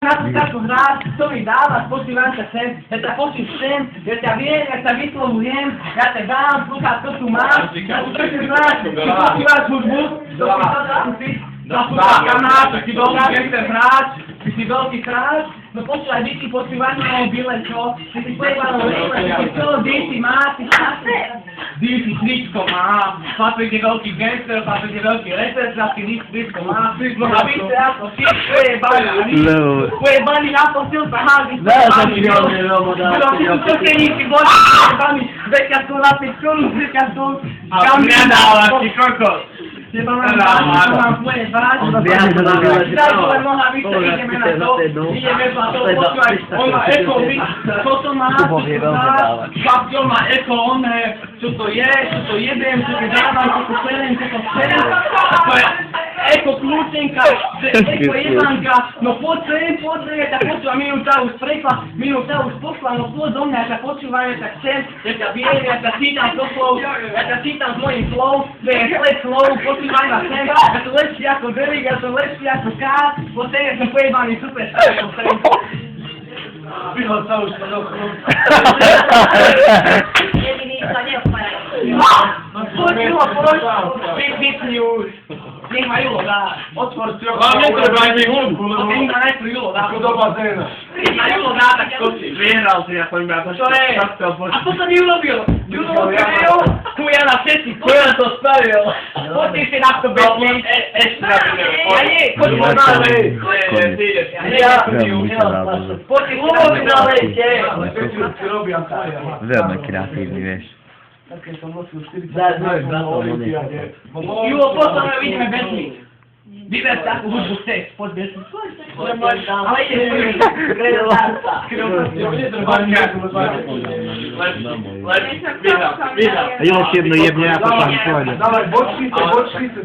Takú hrať, to mi dávaš, počúvam ťa sem, ja ťa počujem, ja ťa viem, ja ťa vyslovujem, ja ťa dám, sluchať, čo tu máš, ja tu chceš hrať, ty počúvaš hudbu, kanál, ty dobrá, nechcem hrať, ty si veľký hráč, no počúvaj, vy si počúvaš na mobile, čo? Ty si pojebanou rýchle, ty čo, ty máš, ty si tričko má, Patrik je veľký gangster, Patrik je veľký reper, ty tričko má, no a vy ste ako si, pojebaný na tom sil sa háži, ty sú čokeníci, boli pojebaný, veťaskov na 5 korún, veťaskov, a mňa dávaš, ty kokos. Teba mám tvoje vážne, tak len mohla byť, ideme na to, počúvaj, on má eko, toto má, Papio má eko, on čo to jebem, čo to dávam, čo to serem, to je eko kľúčenka, eko jebanka, no poď sem, ja ťa počúvam, minúta už pošla, no poď do mňa, ja ťa počúvam, ja ťa chcem, ja ťa viem, ja ťa čítam do slov, ja ťa čítam z mojich slov, to je sled slov, počúvaj ma sem, ja som lepší ako Derek, ja som lepší ako Kád, po sem, ja som pojebaný super, Vyhod sa už to dochlo. Jediný sa neopára. Poď, vypni už. Nech ma Julo dá. Otvor si vám netreba ani hudbu, lebo... Nech ma najprv Julo dá. do bazéna. Nech ma Julo dá, tak skočí. Vyhral si, ja poviem, ja to Čo je? A to sa mi urobil. Julo urobil. Tu ja na všetci. Tu ja to spravil. Poďte si na to bezný. Ešte na to Ja nie, poď ma ďalej. Poďte si na to ďalej. Veľmi kreatívny, vieš. Julo, potom vidíme bezný. Vyber takú hudbu chceš, poď bezný. Ale ide Jo, jedno jebne, a potom pôjde. Давай, bočnice,